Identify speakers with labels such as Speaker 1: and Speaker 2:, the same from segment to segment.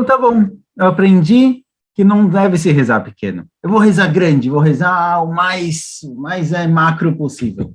Speaker 1: Então tá bom, eu aprendi que não deve se rezar pequeno. Eu vou rezar grande, vou rezar o mais macro possível.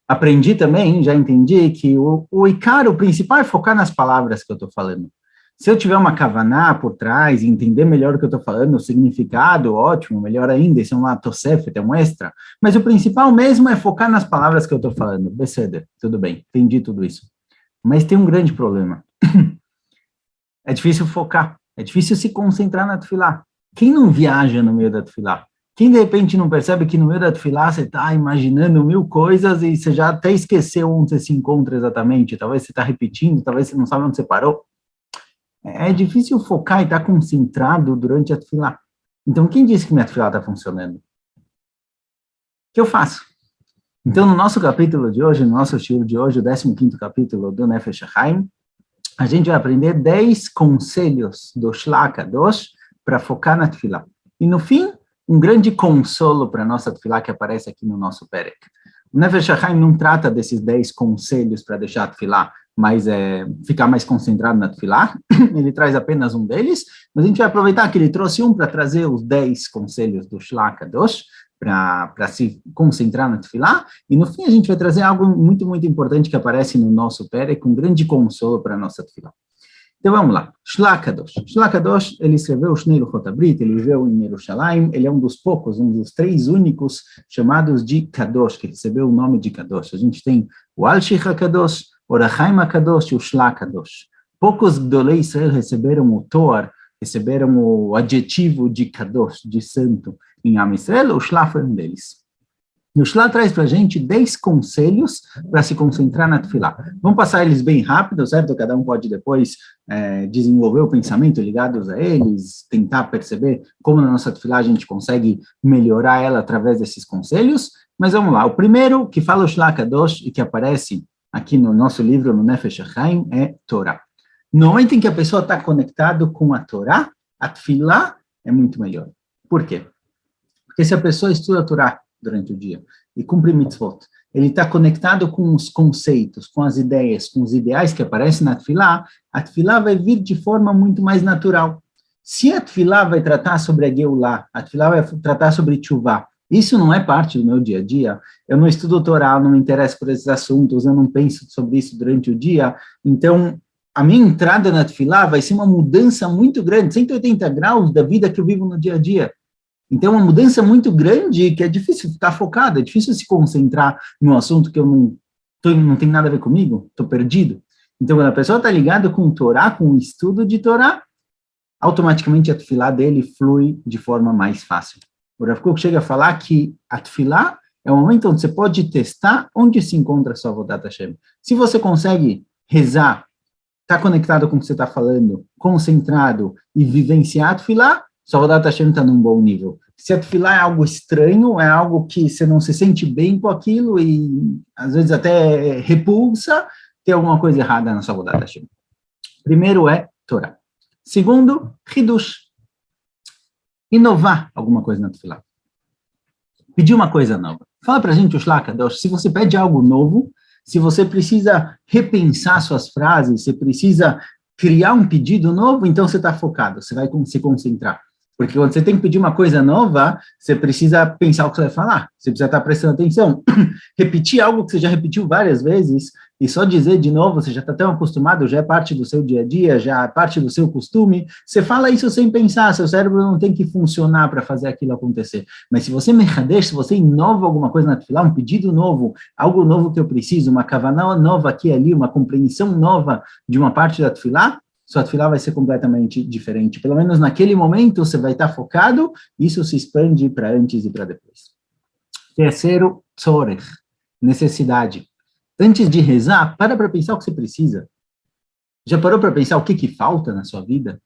Speaker 1: Aprendi também, já entendi que o Icaro, o principal é focar nas palavras que eu estou falando. Se eu tiver uma kavaná por trás, entender melhor o que eu estou falando, o significado, ótimo, melhor ainda, isso é uma tosefet, é um extra. Mas o principal mesmo é focar nas palavras que eu estou falando. Beceder, tudo bem, entendi tudo isso. Mas tem um grande problema. É difícil focar, é difícil se concentrar na tefilá. Quem não viaja no meio da tefilá? Quem de repente não percebe que no meio da tefilá você está imaginando mil coisas e você já até esqueceu onde você se encontra exatamente? Talvez você está repetindo, talvez você não sabe onde você parou. É difícil focar e estar concentrado durante a tefilá. Então, quem disse que minha tefilá está funcionando? O que eu faço? Então, no nosso capítulo de hoje, no nosso estilo de hoje, o 15º capítulo do Nefesh HaChaim, a gente vai aprender 10 conselhos do Shlach Kadosh para focar na tefilá. E no fim, um grande consolo para a nossa tefilá que aparece aqui no nosso Perek. O Nefesh HaChaim não trata desses 10 conselhos para deixar a tefilá, mas ficar mais concentrado na tefilá. Ele traz apenas um deles, mas a gente vai aproveitar que ele trouxe um para trazer os 10 conselhos do Shlach Kadosh, para se concentrar na tefilá, e no fim a gente vai trazer algo muito, muito importante que aparece no nosso Perek, com grande consolo para a nossa tefilá. Então vamos lá, Shlach Kadosh. Shlach Kadosh, ele escreveu o Shnei Luchot Abrit, ele viveu em Jerusalém, ele é um dos poucos, um dos 3 únicos chamados de Kadosh, que recebeu o nome de Kadosh. A gente tem o Al-Shich HaKadosh, o Rachaim HaKadosh e o Shlach Kadosh. Poucos Gdolei Israel receberam o Toar, receberam o adjetivo de Kadosh, de santo, em Am Yisrael. O Shlach foi um deles. E o Shlach traz para a gente 10 conselhos para se concentrar na tefilá. Vamos passar eles bem rápido, certo? Cada um pode depois desenvolver o pensamento ligados a eles, tentar perceber como na nossa tefilá a gente consegue melhorar ela através desses conselhos. Mas vamos lá. O primeiro que fala o Shlach Kadosh e que aparece aqui no nosso livro, no Nefesh HaChaim, é Torá. No momento em que a pessoa está conectado com a Torá, a tefilá é muito melhor. Por quê? Porque se a pessoa estuda a Torá durante o dia e cumpre mitzvot, ele está conectado com os conceitos, com as ideias, com os ideais que aparecem na tefilá, a tefilá vai vir de forma muito mais natural. Se a tefilá vai tratar sobre a Geulah, a tefilá vai tratar sobre Teshuvah, isso não é parte do meu dia a dia, eu não estudo Torá, não me interesso por esses assuntos, eu não penso sobre isso durante o dia, então a minha entrada na tefilá vai ser uma mudança muito grande, 180 graus da vida que eu vivo no dia a dia. Então, uma mudança muito grande que é difícil ficar focado, é difícil se concentrar num assunto que não tem nada a ver comigo, estou perdido. Então, quando a pessoa está ligada com o Torá, com o estudo de Torá, automaticamente a tefilá dele flui de forma mais fácil. O Rav Kook chega a falar que a tefilá é o momento onde você pode testar onde se encontra a sua Avodat Hashem. Se você consegue rezar, está conectado com o que você está falando, concentrado e vivenciar a tefilá, sua Avodat Hashem está num bom nível. Se a tefilá é algo estranho, é algo que você não se sente bem com aquilo e às vezes até repulsa, tem alguma coisa errada na sua Avodat Hashem. Primeiro é Torá. Segundo, Hidush. Inovar alguma coisa na tefilá. Pedir uma coisa nova. Fala pra gente o Shlach Kadosh, se você pede algo novo, se você precisa repensar suas frases, você precisa criar um pedido novo, então você está focado, você vai se concentrar. Porque quando você tem que pedir uma coisa nova, você precisa pensar o que você vai falar, você precisa estar prestando atenção. Repetir algo que você já repetiu várias vezes, e só dizer de novo, você já está tão acostumado, já é parte do seu dia a dia, já é parte do seu costume, você fala isso sem pensar, seu cérebro não tem que funcionar para fazer aquilo acontecer. Mas se você se você inova alguma coisa na tefilá, um pedido novo, algo novo que eu preciso, uma kavaná nova aqui e ali, uma compreensão nova de uma parte da tefilá, sua tefilá vai ser completamente diferente. Pelo menos naquele momento você vai estar focado, isso se expande para antes e para depois. Terceiro, tzorech, necessidade. Antes de rezar, para pensar o que você precisa. Já parou para pensar o que falta na sua vida?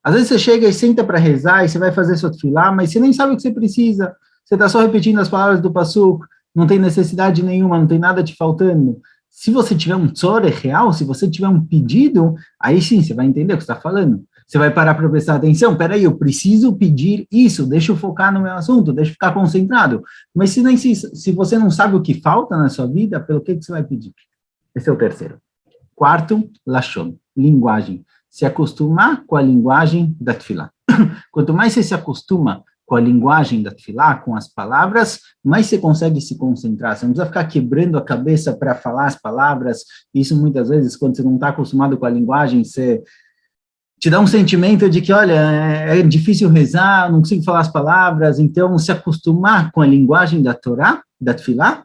Speaker 1: Às vezes você chega e senta para rezar e você vai fazer sua tefilá, mas você nem sabe o que você precisa. Você está só repetindo as palavras do Passuk, não tem necessidade nenhuma, não tem nada te faltando. Se você tiver um tzorech real, se você tiver um pedido, aí sim, você vai entender o que você está falando. Você vai parar para prestar atenção, peraí, eu preciso pedir isso, deixa eu focar no meu assunto, deixa eu ficar concentrado. Mas se você não sabe o que falta na sua vida, pelo que você vai pedir? Esse é o terceiro. Quarto, lashon, linguagem. se acostumar com a linguagem da tefilá. Quanto mais você se acostuma com a linguagem da tefilá, com as palavras, mais você consegue se concentrar. Você não precisa ficar quebrando a cabeça para falar as palavras. Isso muitas vezes, quando você não está acostumado com a linguagem, você te dá um sentimento de que, olha, é difícil rezar, não consigo falar as palavras. Então, se acostumar com a linguagem da Torá, da tefilá,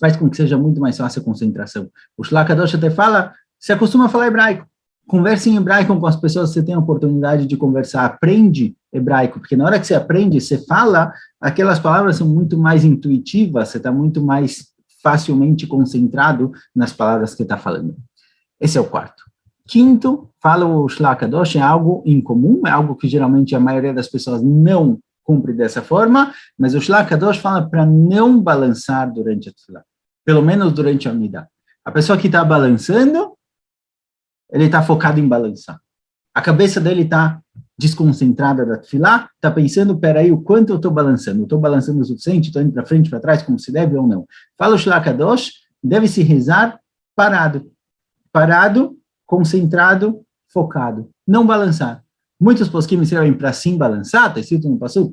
Speaker 1: faz com que seja muito mais fácil a concentração. O Shlach Kadosh até fala, se acostuma a falar hebraico. Converse em hebraico com as pessoas que você tem a oportunidade de conversar. Aprende hebraico, porque na hora que você aprende, você fala, aquelas palavras são muito mais intuitivas, você está muito mais facilmente concentrado nas palavras que está falando. Esse é o quarto. Quinto, fala o Shlach Kadosh, é algo incomum, é algo que geralmente a maioria das pessoas não cumpre dessa forma, mas o Shlach Kadosh fala para não balançar durante a tefilá, pelo menos durante a Amidah. A pessoa que está balançando, ele está focado em balançar. A cabeça dele está desconcentrada da tefilá, está pensando, peraí, o quanto eu estou balançando? Estou balançando o suficiente? Estou indo para frente, para trás, como se deve ou não? Fala o Shlach Kadosh, deve-se rezar parado. Parado, concentrado, focado. Não balançar. Muitos posquim servem para sim balançar, está escrito no Pasuk,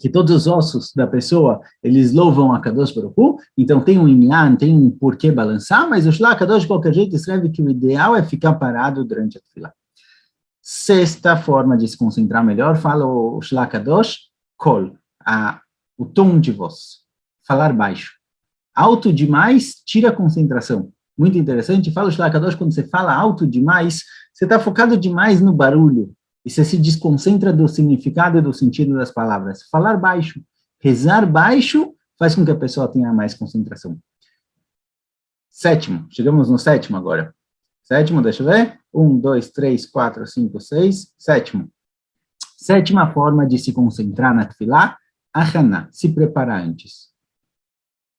Speaker 1: que todos os ossos da pessoa, eles louvam a Kadosh Baruch Hu, então tem um inyan, tem um porquê balançar, mas o Shlach Kadosh, de qualquer jeito, escreve que o ideal é ficar parado durante a tefilá. Sexta forma de se concentrar melhor, fala o Shlach Kadosh, kol, o tom de voz, falar baixo. Alto demais, tira a concentração. Muito interessante, fala o Shlach Kadosh, quando você fala alto demais, você está focado demais no barulho, e você se desconcentra do significado e do sentido das palavras. Falar baixo, rezar baixo, faz com que a pessoa tenha mais concentração. Sétimo, chegamos no sétimo agora. Sétimo, deixa eu ver. 1, 2, 3, 4, 5, 6. Sétimo. Sétima forma de se concentrar na tefilá, achaná, se preparar antes.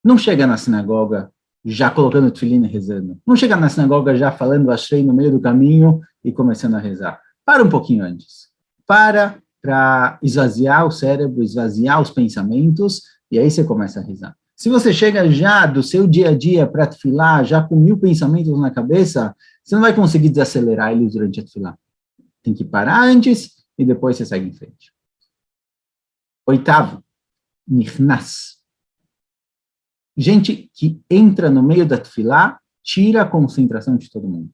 Speaker 1: Não chega na sinagoga já colocando o tefilin e rezando. Não chega na sinagoga já falando ashrei no meio do caminho e começando a rezar. Para um pouquinho antes. Para esvaziar o cérebro, esvaziar os pensamentos, e aí você começa a rezar. Se você chega já do seu dia a dia para tefilá, já com 1000 pensamentos na cabeça, você não vai conseguir desacelerar eles durante a tefilá. Tem que parar antes e depois você segue em frente. Oitavo, nichnas. Gente que entra no meio da tefilá, tira a concentração de todo mundo.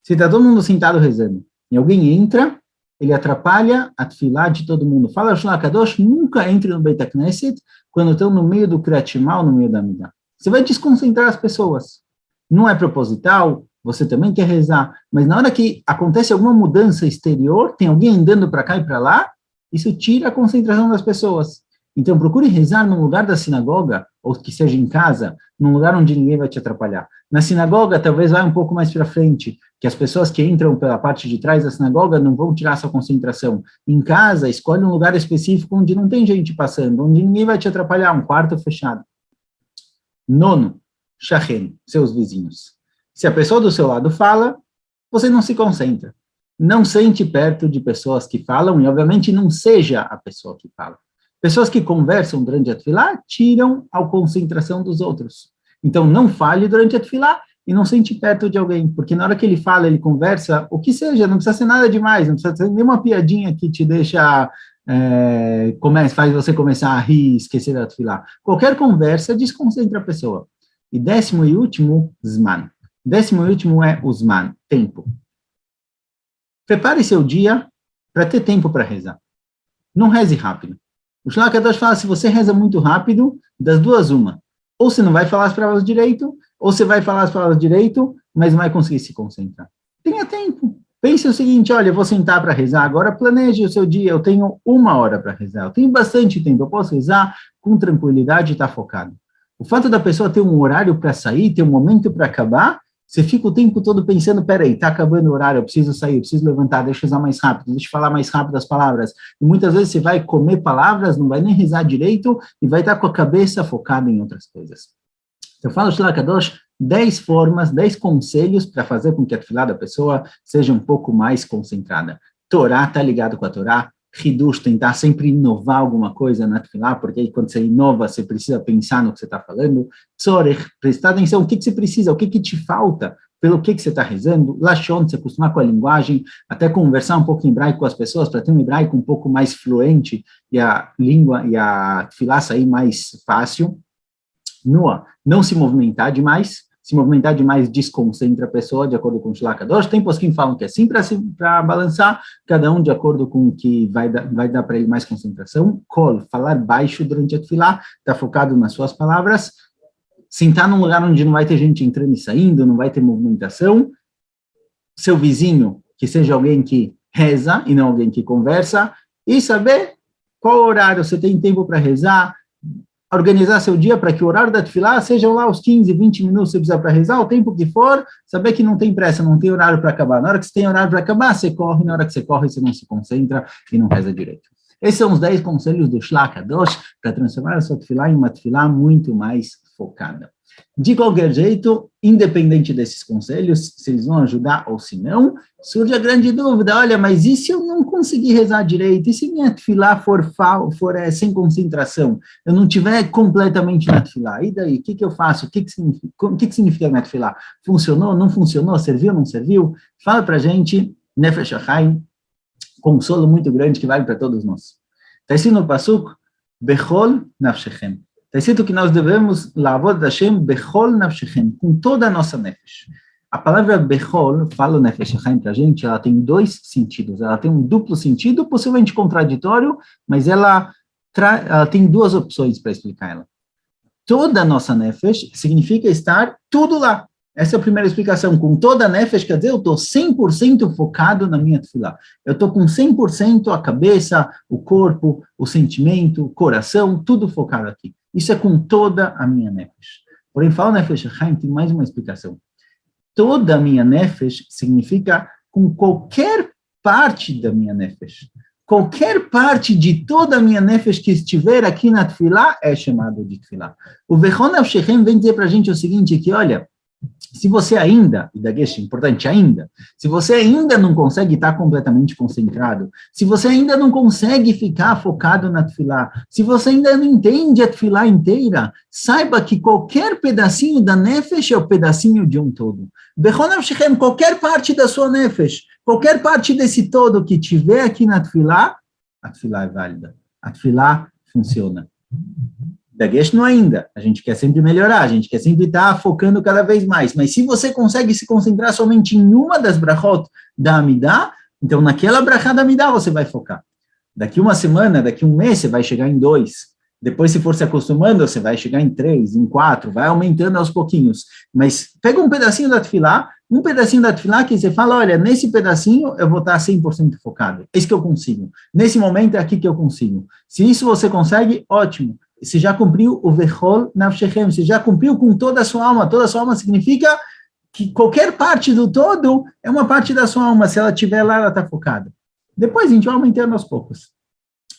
Speaker 1: Se está todo mundo sentado rezando, e alguém entra, ele atrapalha a tefilá de todo mundo. Fala o Shlach Kadosh, nunca entre no Beit HaKnesset quando estão no meio do Kriyat Shema, no meio da Amidah. Você vai desconcentrar as pessoas. Não é proposital, você também quer rezar, mas na hora que acontece alguma mudança exterior, tem alguém andando para cá e para lá, isso tira a concentração das pessoas. Então, procure rezar num lugar da sinagoga, ou que seja em casa, num lugar onde ninguém vai te atrapalhar. Na sinagoga, talvez vá um pouco mais para frente, que as pessoas que entram pela parte de trás da sinagoga não vão tirar sua concentração. Em casa, escolhe um lugar específico onde não tem gente passando, onde ninguém vai te atrapalhar, um quarto fechado. Nono, shachen, seus vizinhos. Se a pessoa do seu lado fala, você não se concentra. Não sente perto de pessoas que falam, e obviamente não seja a pessoa que fala. Pessoas que conversam durante a tefilá tiram a concentração dos outros. Então, não fale durante a tefilá e não sente perto de alguém, porque na hora que ele fala, ele conversa, o que seja, não precisa ser nada demais, não precisa ser nenhuma piadinha que te deixa, faz você começar a rir e esquecer da tefilá. Qualquer conversa desconcentra a pessoa. E décimo e último, zman. Décimo e último é o zman, tempo. Prepare seu dia para ter tempo para rezar. Não reze rápido. O Shlach Kadosh fala, se você reza muito rápido, das duas uma. Ou você não vai falar as palavras direito, ou você vai falar as palavras direito, mas não vai conseguir se concentrar. Tenha tempo. Pense o seguinte, olha, eu vou sentar para rezar agora, planeje o seu dia, eu tenho 1 hora para rezar, eu tenho bastante tempo, eu posso rezar com tranquilidade e estar focado. O fato da pessoa ter um horário para sair, ter um momento para acabar, você fica o tempo todo pensando, peraí, está acabando o horário, eu preciso sair, eu preciso levantar, deixa eu usar mais rápido, deixa eu falar mais rápido as palavras. E muitas vezes você vai comer palavras, não vai nem rezar direito, e vai estar com a cabeça focada em outras coisas. Então, fala o Shlach Kadosh, 10 formas, 10 conselhos para fazer com que a tefilá da pessoa seja um pouco mais concentrada. Torá está ligado com a Torá, hidush, tentar sempre inovar alguma coisa na tefilá, porque aí quando você inova, você precisa pensar no que você está falando. Tzorech, prestar atenção, o que você precisa, o que te falta, pelo que você está rezando. Lashon, se acostumar com a linguagem, até conversar um pouco em hebraico com as pessoas, para ter um hebraico um pouco mais fluente, e a língua e a tefilá sair mais fácil. Nua, não se movimentar demais. Se movimentar demais desconcentra a pessoa, de acordo com o Shlach Kadosh. Tem postos que falam que é assim para balançar, cada um de acordo com o que vai dar para ele mais concentração. Kol, falar baixo durante a tefilá, está focado nas suas palavras. Sentar num lugar onde não vai ter gente entrando e saindo, não vai ter movimentação. Seu vizinho, que seja alguém que reza e não alguém que conversa. E saber qual horário você tem tempo para rezar, organizar seu dia para que o horário da tefilá sejam lá os 15, 20 minutos que você precisa para rezar, o tempo que for, saber que não tem pressa, não tem horário para acabar. Na hora que você tem horário para acabar, você corre, na hora que você corre, você não se concentra e não reza direito. Esses são os 10 conselhos do Shlach Kadosh para transformar a sua tefilá em uma tefilá muito mais focada. De qualquer jeito, independente desses conselhos, se eles vão ajudar ou se não, surge a grande dúvida, olha, mas e se eu não conseguir rezar direito? E se minha tefilá for sem concentração? Eu não estiver completamente na tefilá? E daí, o que eu faço? O que significa minha tefilá? Funcionou? Não funcionou? Serviu? Não serviu? Fala pra gente, Nefesh HaChaim, consolo muito grande que vale para todos nós. Está escrito no Pasuk, Bechol Nafshechem. Está escrito que nós devemos lavod Hashem bechol nafshechem, com toda a nossa nefesh. A palavra bechol, fala o Nefesh HaChaim para a gente, ela tem 2 sentidos. Ela tem um duplo sentido, possivelmente contraditório, mas ela tem 2 opções para explicar ela. Toda a nossa nefesh significa estar tudo lá. Essa é a primeira explicação. Com toda a nefesh, quer dizer, eu estou 100% focado na minha tefilá. Eu estou com 100% a cabeça, o corpo, o sentimento, o coração, tudo focado aqui. Isso é com toda a minha nefesh. Porém, fala o Nefesh HaChaim, tem mais uma explicação. Toda a minha nefesh significa com qualquer parte da minha nefesh. Qualquer parte de toda a minha nefesh que estiver aqui na tefilá é chamado de tefilá. O Bechol Nafshechem vem dizer para a gente o seguinte, que olha, se você ainda, e daguesh, importante ainda, se você ainda não consegue estar completamente concentrado, se você ainda não consegue ficar focado na tefilá, se você ainda não entende a tefilá inteira, saiba que qualquer pedacinho da nefesh é o pedacinho de um todo. Bechol Nafshechem, qualquer parte da sua nefesh, qualquer parte desse todo que tiver aqui na tefilá, a tefilá é válida, a tefilá funciona. Daguesh não ainda, a gente quer sempre melhorar, a gente quer sempre estar focando cada vez mais, mas se você consegue se concentrar somente em uma das brachot da Amidah, então naquela brachá da Amidah você vai focar. Daqui uma semana, daqui um mês, você vai chegar em 2, depois se for se acostumando, você vai chegar em 3, em 4, vai aumentando aos pouquinhos, mas pega um pedacinho da tefilá que você fala, olha, nesse pedacinho eu vou estar 100% focado, é isso que eu consigo, nesse momento é aqui que eu consigo. Se isso você consegue, ótimo. Você já cumpriu o Bechol Nafshechem, você já cumpriu com toda a sua alma significa que qualquer parte do todo é uma parte da sua alma, se ela estiver lá, ela está focada. Depois a gente vai aumentando aos poucos.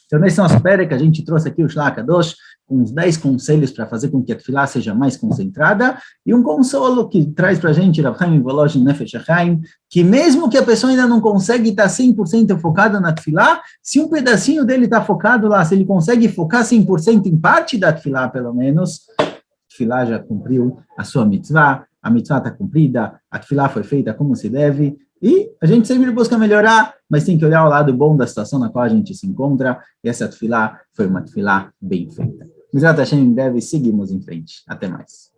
Speaker 1: Então, nesse nosso pere que a gente trouxe aqui o Shlach Kadosh, com uns 10 conselhos para fazer com que a tefilá seja mais concentrada, e um consolo que traz para a gente, Rav Chaim Volozhin Nefesh HaChaim, que mesmo que a pessoa ainda não consegue estar 100% focada na tefilá, se um pedacinho dele está focado lá, se ele consegue focar 100% em parte da tefilá, pelo menos, a tefilá já cumpriu a sua mitzvah, a mitzvah está cumprida, a tefilá foi feita como se deve, e a gente sempre busca melhorar, mas tem que olhar o lado bom da situação na qual a gente se encontra, e essa tefilá foi uma tefilá bem feita. Mizrat Hashem, em breve seguimos em frente. Até mais.